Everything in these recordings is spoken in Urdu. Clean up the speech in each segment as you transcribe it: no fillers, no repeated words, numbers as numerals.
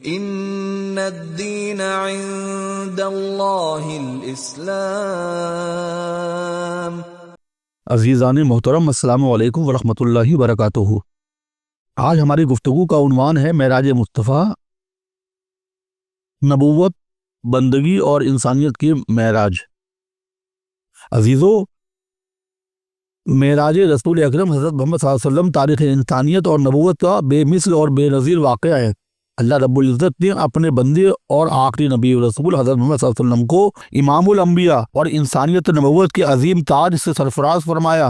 ان الدین عند اللہ الاسلام۔ عزیزان محترم، السلام علیکم ورحمۃ اللہ وبرکاتہ۔ آج ہماری گفتگو کا عنوان ہے معراج مصطفیٰ، نبوت، بندگی اور انسانیت کی معراج۔ عزیزو، معراج رسول اکرم حضرت محمد صلی اللہ علیہ وسلم تاریخ انسانیت اور نبوت کا بے مثل اور بے نظیر واقعہ ہے۔ اللہ رب العزت نے اپنے بندے اور آخری نبی رسول حضرت محمد صلی اللہ علیہ وسلم کو امام الانبیاء اور انسانیت نبوت کے عظیم تاج سے سرفراز فرمایا۔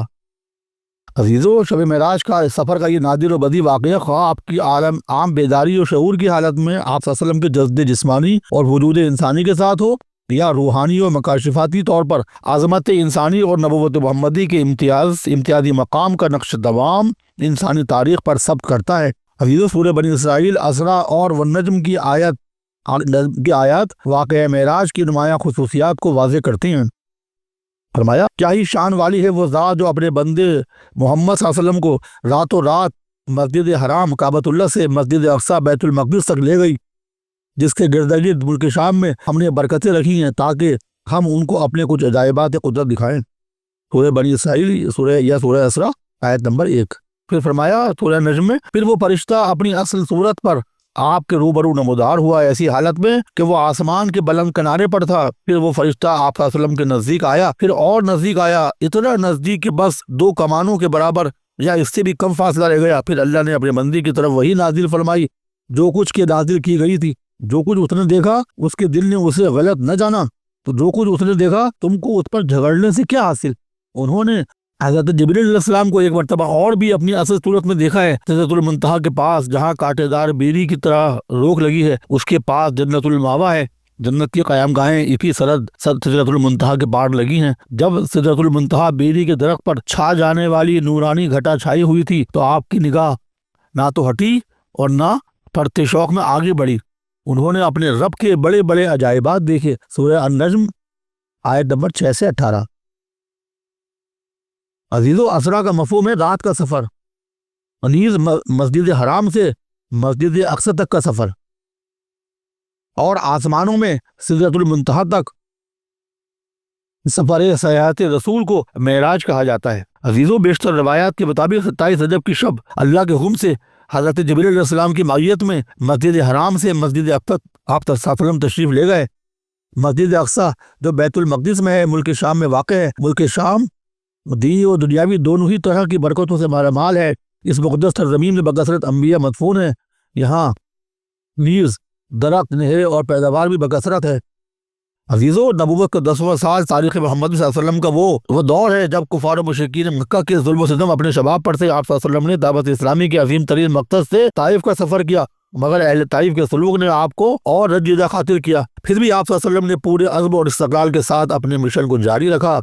عزیزو، شب معراج کا سفر کا یہ نادر و بدیع واقعہ خواہ آپ کی عام بیداری و شعور کی حالت میں آپ صلی اللہ علیہ وسلم کے جسد جسمانی اور وجود انسانی کے ساتھ ہو، یا روحانی و مکاشفاتی طور پر عظمت انسانی اور نبوت محمدی کے امتیازی مقام کا نقش دوام انسانی تاریخ پر ثبت کرتا ہے۔ عزیزو، سورہ بنی اسرائیل اسرا اور والنجم کی آیات واقعہ معراج کی نمایاں خصوصیات کو واضح کرتی ہیں۔ فرمایا، کیا ہی شان والی ہے وہ ذات جو اپنے بندے محمد صلی اللہ علیہ وسلم کو راتوں رات مسجد حرام کعبۃ اللہ سے مسجد اقصی بیت المقدس تک لے گئی، جس کے گرد گرد ملک شام میں ہم نے برکتیں رکھی ہیں تاکہ ہم ان کو اپنے کچھ عجائبات قدرت دکھائیں۔ سورہ بنی اسرائیل سورہ اسرا آیت نمبر 1۔ پھر فرمایا سورہ نجم میں، پھر وہ فرشتہ اپنی اصل صورت پر آپ کے روبرو نمودار ہوا ایسی حالت میں کہ وہ آسمان کے بلند کنارے پر تھا۔ پھر وہ فرشتہ آپ صلی اللہ علیہ وسلم کے نزدیک آیا، پھر اور نزدیک آیا، اتنا نزدیک کہ بس 2 کمانوں کے برابر یا اس سے بھی کم فاصلہ رہ گیا۔ پھر اللہ نے اپنے بندی کی طرف وہی نازل فرمائی جو کچھ کے نازل کی گئی تھی۔ جو کچھ اس نے دیکھا اس کے دل نے اسے غلط نہ جانا، تو جو کچھ اس نے دیکھا تم کو اس پر جھگڑنے سے کیا حاصل۔ انہوں نے حضرت جبریل علیہ السلام کو ایک مرتبہ اور بھی اپنی اصل صورت میں دیکھا ہے، سدرۃ المنتہا کے پاس جہاں کانٹے دار بیری کی طرح روک لگی ہے، اس کے پاس جنت المأویٰ ہے۔ جنت کی قیام گاہیں اسی سدرۃ المنتہا کے پار لگی ہیں۔ جب سدرۃ المنتہا بیری کے درخت پر چھا جانے والی نورانی گھٹا چھائی ہوئی تھی تو آپ کی نگاہ نہ تو ہٹی اور نہ پرتے شوق میں آگے بڑھی۔ انہوں نے اپنے رب کے بڑے بڑے عجائبات دیکھے۔ سورہ النجم آیت نمبر 6 سے 18۔ عزیزو، اسرا کا مفہوم ہے رات کا سفر، نیز مسجد حرام سے مسجد اقصی تک کا سفر، اور آسمانوں میں سدرۃ المنتہا تک سفر سیاحت رسول کو معراج کہا جاتا ہے۔ عزیزو، بیشتر روایات کے مطابق 27 رجب کی شب اللہ کے حکم سے حضرت جبریل علیہ السلام کی معیت میں مسجد حرام سے مسجد اقصی آپ صلی اللہ علیہ وسلم تشریف لے گئے۔ مسجد اقصی جو بیت المقدس میں ہے، ملک شام میں واقع ہے۔ ملک شام دینی و دنیاوی دونوں ہی طرح کی برکتوں سے مالا مال ہے۔ اس مقدس سرزمین میں بکثرت انبیاء مدفون ہیں۔ یہاں نیز درخت، نہریں اور پیداوار بھی بکثرت ہے۔ عزیزو، نبوت کا 10واں سال تاریخ محمد صلی اللہ علیہ وسلم کا وہ دور ہے جب کفار و مشرکین مکہ کے ظلم و ستم اپنے شباب پر سے آپ صلی اللہ علیہ وسلم نے دعوت اسلامی کے عظیم ترین مقصد سے طائف کا سفر کیا، مگر اہل طائف کے سلوک نے آپ کو اور رنجیدہ خاطر کیا۔ پھر بھی آپ صلی اللہ علیہ وسلم نے پورے عزم اور استقلال کے ساتھ اپنے مشن کو جاری رکھا۔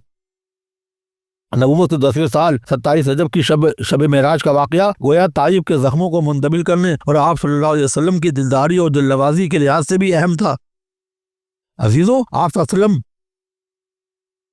نبوت 10ویں سال 27 رجب کی شب معراج کا واقعہ گویا طائف کے زخموں کو منتقل کرنے اور آپ صلی اللہ علیہ وسلم کی دلداری اور دل نوازی کے لحاظ سے بھی اہم تھا۔ عزیزو، آپ صلی اللہ علیہ وسلم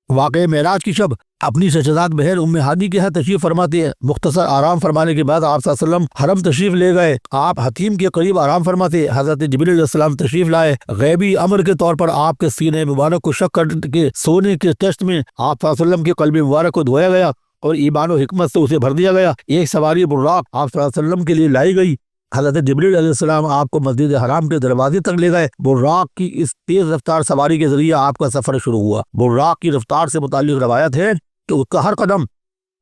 واقع معراج کی شب اپنی شہزاد بہن ام ہانی کے ہاں تشریف فرماتے ہیں۔ مختصر آرام فرمانے کے بعد آپ صلی اللہ علیہ وسلم حرم تشریف لے گئے۔ آپ حتیم کے قریب آرام فرماتے، حضرت جبریل علیہ السلام تشریف لائے۔ غیبی امر کے طور پر آپ کے سینے مبارک کو شک کر کے سونے کے ٹیسٹ میں آپ صلی اللہ علیہ وسلم کے قلب مبارک کو دھویا گیا اور ایمان و حکمت سے اسے بھر دیا گیا۔ ایک سواری براق آپ صلی اللہ علیہ وسلم کے لیے لائی گئی۔ حضرت جبریل علیہ السلام آپ کو مسجد حرام کے دروازے تک لے گئے۔ براق کی اس تیز رفتار سواری کے ذریعے آپ کا سفر شروع ہوا۔ براق کی رفتار سے متعلق روایت ہے کہ اس کا ہر قدم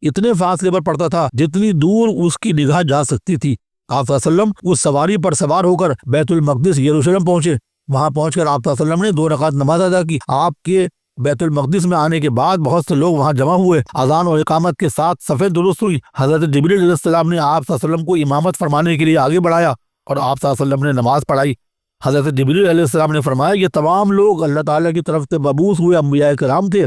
اتنے فاصلے پر پڑتا تھا جتنی دور اس کی نگاہ جا سکتی تھی۔ آپ صلی اللہ علیہ وسلم اس سواری پر سوار ہو کر بیت المقدس یروشلم پہنچے۔ وہاں پہنچ کر آپ صلی اللہ علیہ وسلم نے 2 رکعت نماز ادا کی۔ آپ کے بیت المقدس میں آنے کے بعد بہت سے لوگ وہاں جمع ہوئے۔ اذان اور اقامت کے ساتھ صفیں درست ہوئی۔ حضرت جبریل علیہ السلام نے آپ صلی اللہ علیہ وسلم کو امامت فرمانے کے لیے آگے بڑھایا اور آپ صلی اللہ علیہ وسلم نے نماز پڑھائی۔ حضرت جبریل علیہ السلام نے فرمایا یہ تمام لوگ اللہ تعالیٰ کی طرف سے مبعوث ہوئے انبیاء کرام تھے۔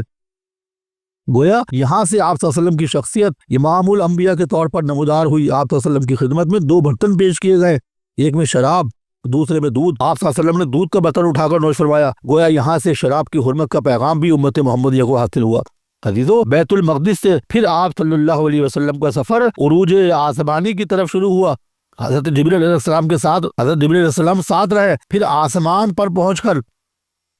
گویا یہاں سے آپ صلی اللہ علیہ وسلم کی شخصیت امام الانبیاء کے طور پر نمودار ہوئی۔ آپ صلی اللہ علیہ وسلم کی خدمت میں 2 برتن پیش کیے گئے، ایک میں شراب، دوسرے میں دودھ۔ آپ صلی اللہ علیہ وسلم نے دودھ کا برتن اٹھا کر نوش فرمایا۔ گویا یہاں سے شراب کی حرمت کا پیغام بھی امت محمدیہ کو حاصل ہوا۔ عزیزو، بیت المقدس سے پھر آپ صلی اللہ علیہ وسلم کا سفر عروج آسمانی کی طرف شروع ہوا۔ حضرت جبریل علیہ السلام کے ساتھ حضرت جبریل علیہ السلام ساتھ رہے. پھر آسمان پر پہنچ کر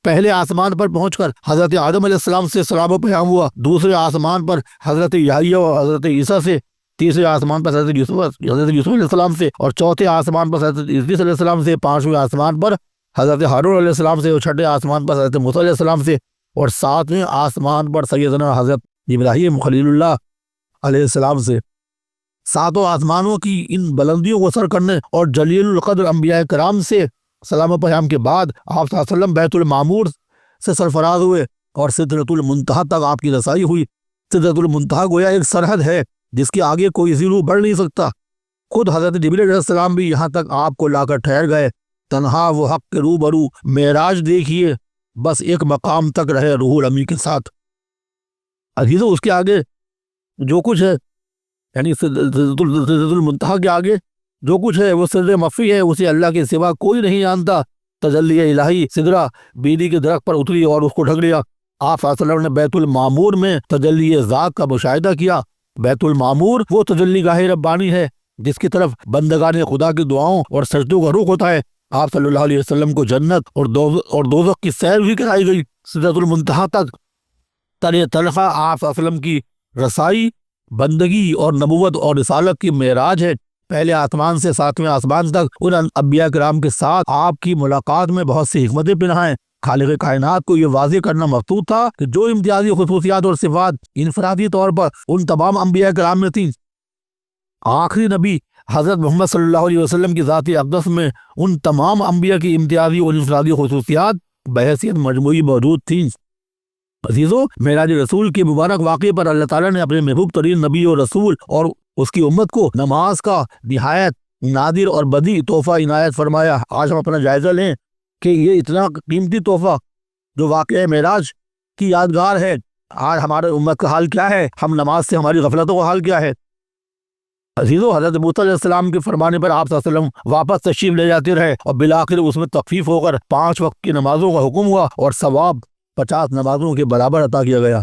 پہلے آسمان پر پہنچ کر حضرت آدم علیہ السلام سے سلام و پیغام ہوا. دوسرے آسمان پر حضرت یحییٰ اور حضرت عیسیٰ سے. تیسرے آسمان پر حضرت یوسف علیہ السلام سے. اور چوتھے آسمان پر حضرت ادریس علیہ السلام سے. پانچویں آسمان پر حضرت ہارون علیہ السلام سے. اور چھٹے آسمان پر حضرت موسیٰ علیہ السلام سے. اور ساتویں آسمان پر سیدنا حضرت ابراہیم خلیل اللہ علیہ السلام سے. ساتوں آسمانوں کی ان بلندیوں کو سر کرنے اور جلیل القدر انبیاء کرام سے سلام و پیغام کے بعد آپ صلی اللہ علیہ وسلم بیت المعمور سے سرفراز ہوئے اور سدرۃ المنتہا تک آپ کی رسائی ہوئی. سدرۃ المنتہا گویا ایک سرحد ہے جس کے آگے کوئی زیرو بڑھ نہیں سکتا. خود حضرت جبریل علیہ السلام بھی یہاں تک آپ کو لا کر ٹھہر گئے. تنہا وہ حق کے روبرو معراج دیکھیے، بس ایک مقام تک رہے روح الامی کے ساتھ. عزیزو اس کے آگے جو کچھ ہے، یعنی سدرۃ المنتہا کے آگے جو کچھ ہے وہ سر مخفی ہے، اسے اللہ کے سوا کوئی نہیں جانتا. تجلی الہی سدرہ بیری کے درخت پر اتری اور اس کو ڈھک لیا. آپ صلی اللہ علیہ وسلم نے بیت المعمور میں تجلی ذات کا مشاہدہ کیا. بیت المعمور وہ تجلی گاہ ربانی ہے جس کی طرف بندگان خدا کی دعاؤں اور سجدوں کا رخ ہوتا ہے. آپ صلی اللہ علیہ وسلم کو جنت اور دوزخ کی سیر بھی کرائی گئی. سدرۃ المنتہا تک تلخہ آپ صلی اللہ علیہ وسلم کی رسائی بندگی اور نبوت اور رسالت کی معراج ہے. پہلے آسمان سے ساتویں آسمان تک ان انبیاء کرام کے ساتھ آپ کی ملاقات میں بہت سی حکمتیں پنہاں ہیں. خالق کائنات کو یہ واضح کرنا مقصود تھا کہ جو امتیازی خصوصیات اور صفات انفرادی طور پر ان تمام انبیاء کرام میں تھیں، آخری نبی حضرت محمد صلی اللہ علیہ وسلم کی ذات اقدس میں ان تمام انبیاء کی امتیازی اور انفرادی خصوصیات بحیثیت مجموعی موجود تھیں. عزیزو معراج رسول کے مبارک واقعے پر اللہ تعالیٰ نے اپنے محبوب ترین نبی اور رسول اور اس کی امت کو نماز کا نہایت نادر اور بدی تحفہ عنایت فرمایا. آج ہم اپنا جائزہ لیں کہ یہ اتنا قیمتی تحفہ جو واقعہ معراج کی یادگار ہے، آج ہمارے امت کا حال کیا ہے؟ ہم نماز سے ہماری غفلتوں کا حال کیا ہے؟ عزیزو حضرت موسیٰ علیہ السلام کے فرمانے پر آپ صلی اللہ علیہ وسلم واپس تشریف لے جاتے رہے اور بالآخر اس میں تخفیف ہو کر 5 وقت کی نمازوں کا حکم ہوا اور ثواب 50 نمازوں کے برابر عطا کیا گیا.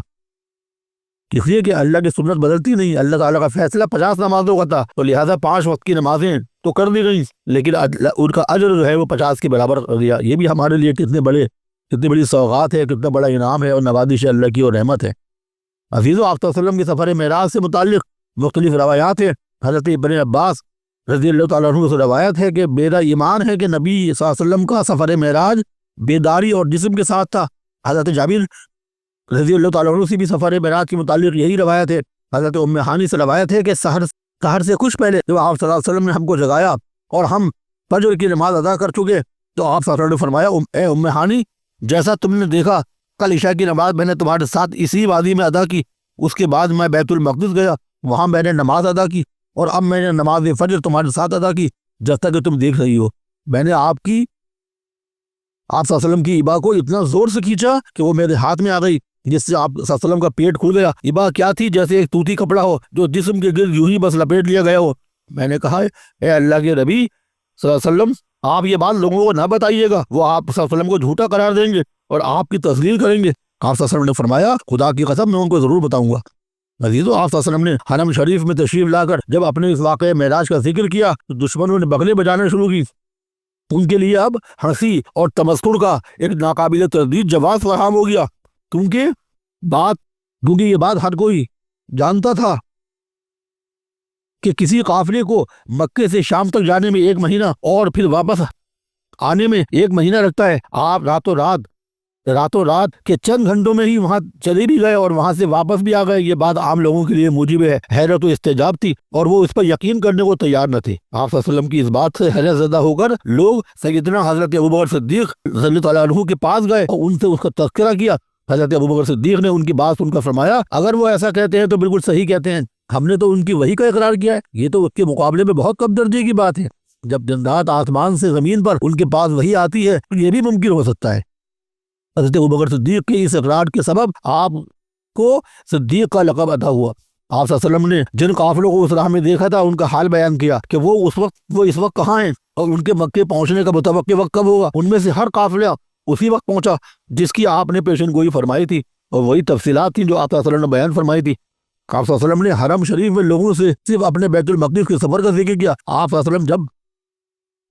اس لیے کہ اللہ کی سنت بدلتی نہیں. اللہ تعالیٰ کا فیصلہ 50 نمازوں کا تھا تو لہٰذا 5 وقت کی نمازیں تو کر دی گئیں، لیکن ان کا اجر جو ہے وہ 50 کے برابر کر دیا. یہ بھی ہمارے لیے کتنی بڑی سوغات ہے، کتنا بڑا انعام ہے اور نوازش اللہ کی اور رحمت ہے. عزیزو آپ صلی اللہ علیہ وسلم کے سفر معراج سے متعلق مختلف روایات ہیں. حضرت ابن عباس رضی اللہ تعالیٰ عنہ سے روایت ہے کہ میرا ایمان ہے کہ نبی صلی اللہ علیہ وسلم کا سفر معراج بیداری اور جسم کے ساتھ تھا. حضرت جابر رضی اللہ تعالیٰ عنہ سے بھی سفر معراج کے متعلق یہی روایت ہے. حضرت ام ہانی سے روایت ہے کہ سحر سے کچھ پہلے جب آپ صلی اللہ علیہ وسلم نے ہم کو جگایا اور ہم فجر کی نماز ادا کر چکے تو آپ صلی اللہ علیہ وسلم نے فرمایا، اے ام ہانی، جیسا تم نے دیکھا کل عشاء کی نماز میں نے تمہارے ساتھ اسی وادی میں ادا کی. اس کے بعد میں بیت المقدس گیا، وہاں میں نے نماز ادا کی، اور اب میں نے نماز فجر تمہارے ساتھ ادا کی جیسا کہ تم دیکھ رہی ہو. میں نے آپ صلی اللہ علیہ وسلم کی ابا کو اتنا زور سے کھینچا کہ وہ میرے ہاتھ میں آ گئی، جس سے آپ صلی اللہ علیہ وسلم کا پیٹ کھل گیا. ابا کیا تھی؟ جیسے ایک توتی کپڑا ہو جو جسم کے گرد یوں ہی بس لپیٹ لیا گیا ہو. میں نے کہا، اے اللہ کے نبی صلی اللہ علیہ وسلم، آپ یہ بات لوگوں کو نہ بتائیے گا، وہ آپ صلی اللہ علیہ وسلم کو جھوٹا قرار دیں گے اور آپ کی تذلیل کریں گے. آپ صلی اللہ علیہ وسلم نے فرمایا، خدا کی قسم میں ان کو ضرور بتاؤں گا. عزیزو آپ صلی اللہ علیہ وسلم نے حرم شریف میں تشریف لا کر جب اپنے اس واقعہ معراج کا ذکر کیا تو دشمنوں نے بغلیں بجانا شروع کی. ان کے لیے اب ہنسی اور تمسخر کا ایک ناقابل تردید جواز فراہم ہو گیا، کیونکہ یہ بات ہر کوئی جانتا تھا کہ کسی قافلے کو مکے سے شام تک جانے میں 1 مہینہ اور پھر واپس آنے میں 1 مہینہ لگتا ہے. آپ راتوں رات کے چند گھنٹوں میں ہی وہاں چلے بھی گئے اور وہاں سے واپس بھی آ گئے. یہ بات عام لوگوں کے لیے موجب حیرت و استعجاب تھی اور وہ اس پر یقین کرنے کو تیار نہ تھے. آپ صلی اللہ علیہ وسلم کی اس بات سے حیرت زدہ ہو کر لوگ سیدنا حضرت ابوبکر صدیق رضی اللہ تعالیٰ عنہ کے پاس گئے اور ان سے اس کا تذکرہ کیا. حضرت ابوبکر صدیق نے ان کی بات سن کر فرمایا، اگر وہ ایسا کہتے ہیں تو بالکل صحیح کہتے ہیں، ہم نے تو ان کی وحی کا اقرار کیا ہے، یہ تو اس کے مقابلے میں بہت کم درجے کی بات ہے. جب دن رات آسمان سے زمین پر ان کے پاس وحی آتی ہے تو یہ بھی ممکن ہو سکتا ہے. حضرت ابوبکر صدیق کے اس اقرار کے سبب آپ کو صدیق کا لقب عطا ہوا. آپ صلی اللہ علیہ وسلم نے جن قافلوں کو اس راہ میں دیکھا تھا ان کا حال بیان کیا کہ وہ اس وقت کہاں ہیں اور ان کے مکے پہنچنے کا متوقع وقت کب ہوگا. ان میں سے ہر قافلہ اسی وقت پہنچا جس کی آپ نے پیشن گوئی فرمائی تھی، اور وہی تفصیلات تھیں جو آپ صلی اللہ علیہ وسلم نے بیان فرمائی تھی. آپ صلی اللہ علیہ وسلم نے حرم شریف میں لوگوں سے صرف اپنے بیت المقدس کے سفر کا ذکر کیا. آپ صلی اللہ علیہ وسلم جب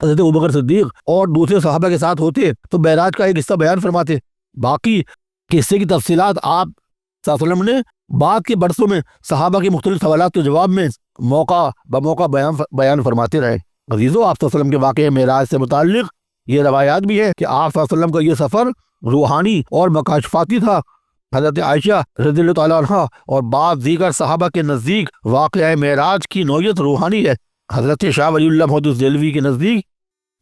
حضرت ابوبکر صدیق اور دوسرے صحابہ کے ساتھ ہوتے تو معراج کا ایک حصہ بیان فرماتے. باقی قصے کی تفصیلات آپ صلی اللہ علیہ وسلم نے بعد کے برسوں میں صحابہ کے مختلف سوالات کے جواب میں موقع بموقع بیان فرماتے رہے. عزیزو، آپ صلی اللہ علیہ وسلم کے واقعہ معراج سے متعلق یہ روایات بھی ہے کہ آپ صلی اللہ علیہ وسلم کا یہ سفر روحانی اور مکاشفاتی تھا. حضرت عائشہ رضی اللہ تعالیٰ عنہ اور بعض دیگر صحابہ کے نزدیک واقعہ معراج کی نوعیت روحانی ہے. حضرت شاہ ولی اللہ محدث دہلوی کے نزدیک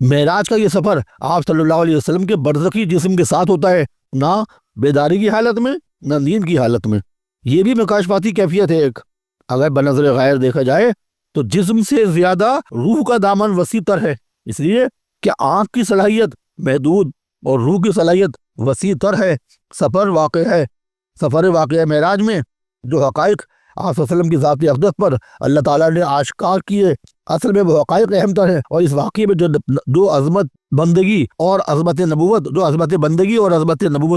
معراج کا یہ سفر آپ صلی اللہ علیہ وسلم کے برزخی جسم کے ساتھ ہوتا ہے، نہ بیداری کی حالت میں نہ نیند کی حالت میں. یہ بھی مکاشفاتی کیفیت ہے ایک. اگر بنظر غیر دیکھا جائے تو جسم سے زیادہ روح کا دامن وسیع تر ہے، اس لیے کہ آنکھ کی صلاحیت محدود اور روح کی صلاحیت وسیع تر ہے. سفر واقعہ معراج میں جو حقائق آپ صلی اللہ علیہ وسلم کی ذات اقدس پر اللہ تعالیٰ نے آشکار کیے، اصل میں وہ حقائق اہم تر ہے. اور اس واقعے میں جو عظمت بندگی اور عظمت نبوت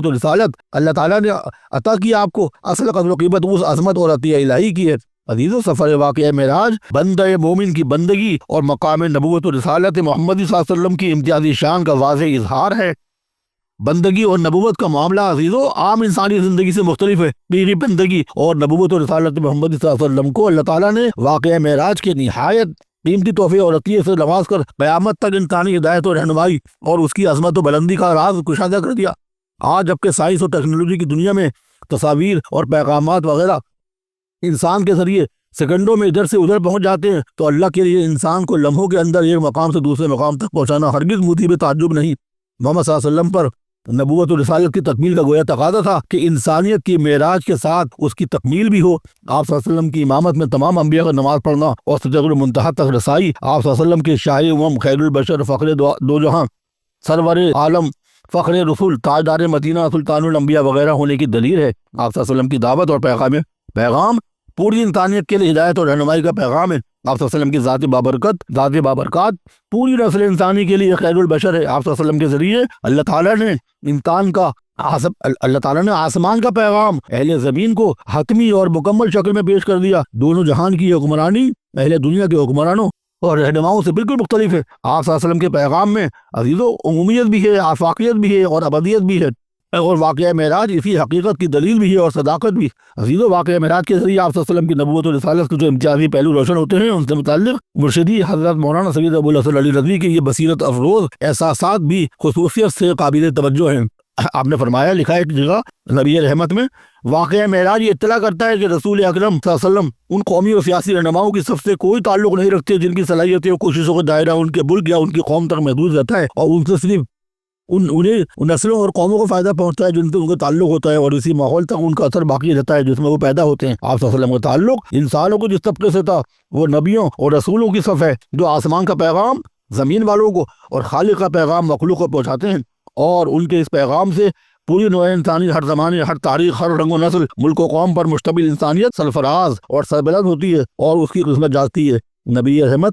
و رسالت اللہ تعالیٰ نے عطا کی آپ کو، اصل قدر و قیمت اس عظمت اور عطیہ الہی کی ہے. عزیزو، سفر واقعہ معراج بندہ مومن کی بندگی اور مقام نبوت و رسالت محمد صلی اللہ علیہ وسلم کی امتیازی شان کا واضح اظہار ہے. بندگی اور نبوت کا معاملہ عزیزو عام انسانی زندگی سے مختلف ہے. میری بندگی اور نبوت و رسالت محمد صلی اللہ علیہ وسلم کو اللہ تعالیٰ نے واقعہ معراج کے نہایت قیمتی تحفے اور عطیے سے نواز کر قیامت تک انسانی ہدایت و رہنمائی اور اس کی عظمت و بلندی کا راز کشادہ کر دیا. آج جبکہ سائنس اور ٹیکنالوجی کی دنیا میں تصاویر اور پیغامات وغیرہ انسان کے ذریعے سیکنڈوں میں ادھر سے ادھر پہنچ جاتے ہیں، تو اللہ کے لیے انسان کو لمحوں کے اندر ایک مقام سے دوسرے مقام تک پہنچانا ہرگز موجب تعجب نہیں. محمد صلی اللہ علیہ وسلم پر نبوت و رسالت کی تکمیل کا گویا تقاضا تھا کہ انسانیت کی معراج کے ساتھ اس کی تکمیل بھی ہو. آپ صلی اللہ علیہ وسلم کی امامت میں تمام انبیاء کا نماز پڑھنا اور سدرۃ المنتہا تک رسائی آپ صلی اللہ علیہ وسلم کے شاہ امم خیر البشر فخر دو جہاں سرور عالم فخر رسول تاجدار مدینہ سلطان الانبیاء وغیرہ ہونے کی دلیل ہے. آپ صلی اللہ علیہ وسلم کی دعوت اور پیغام پوری انسانیت کے لیے ہدایت اور رہنمائی کا پیغام ہے. آپ صلی اللہ علیہ وسلم کی ذات بابرکات پوری نسل انسانی کے لیے خیر البشر ہے. آپ صلی اللہ علیہ وسلم کے ذریعے اللہ تعالیٰ نے آسمان کا پیغام اہل زمین کو حتمی اور مکمل شکل میں پیش کر دیا. دونوں جہان کی حکمرانی اہل دنیا کے حکمرانوں اور رہنماؤں سے بالکل مختلف ہے. آپ صلی اللہ علیہ وسلم کے پیغام میں عزیزو عمومیت بھی ہے، آفاقیت بھی ہے اور ابدیت بھی ہے، اور واقعہ معراج اسی حقیقت کی دلیل بھی ہے اور صداقت بھی. عزیزو، واقعہ معراج کے ذریعے آپ صلی اللہ علیہ وسلم کی نبوت و رسالت کے جو امتیازی پہلو روشن ہوتے ہیں، ان سے متعلق مرشدی حضرت مولانا سید ابو الحسن علی رضوی کی یہ بصیرت افروز احساسات بھی خصوصیت سے قابل توجہ ہیں. آپ نے فرمایا، لکھا ہے ایک جگہ نبی رحمت میں، واقعہ معراج یہ اطلاع کرتا ہے کہ رسول اکرم صلی اللہ علیہ وسلم ان قومی اور سیاسی رہنماؤں کی صف سے کوئی تعلق نہیں رکھتے جن کی صلاحیتیں اور کوششوں کا دائرہ ان کے ملک یا ان کی قوم تک محدود رہتا ہے، اور ان سے صرف انہیں نسلوں اور قوموں کو فائدہ پہنچتا ہے جن سے ان کا تعلق ہوتا ہے، اور اسی ماحول تک ان کا اثر باقی رہتا ہے جس میں وہ پیدا ہوتے ہیں. آپ صلی اللہ علیہ وسلم کا تعلق انسانوں کو جس طبقے سے تھا وہ نبیوں اور رسولوں کی صف ہے جو آسمان کا پیغام زمین والوں کو اور خالق کا پیغام مخلوق کو پہنچاتے ہیں، اور ان کے اس پیغام سے پوری نوع انسانی ہر زمانے، ہر تاریخ، ہر رنگ و نسل، ملک و قوم پر مشتمل انسانیت سرفراز اور سربلند ہوتی ہے اور اس کی قسمت جاتی ہے. نبی رحمت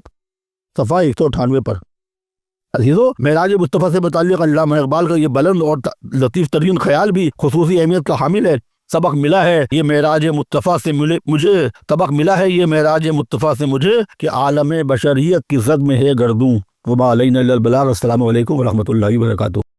صفحہ 198 پر. عزیزو، معراج مصطفیٰ سے متعلق علامہ اقبال کا یہ بلند اور لطیف ترین خیال بھی خصوصی اہمیت کا حامل ہے. سبق ملا ہے یہ معراج مصطفیٰ سے مجھے کہ عالم بشریت کی زد میں ہے گردوں. وما علینا الا البلاغ. السلام علیکم ورحمۃ اللہ وبرکاتہ.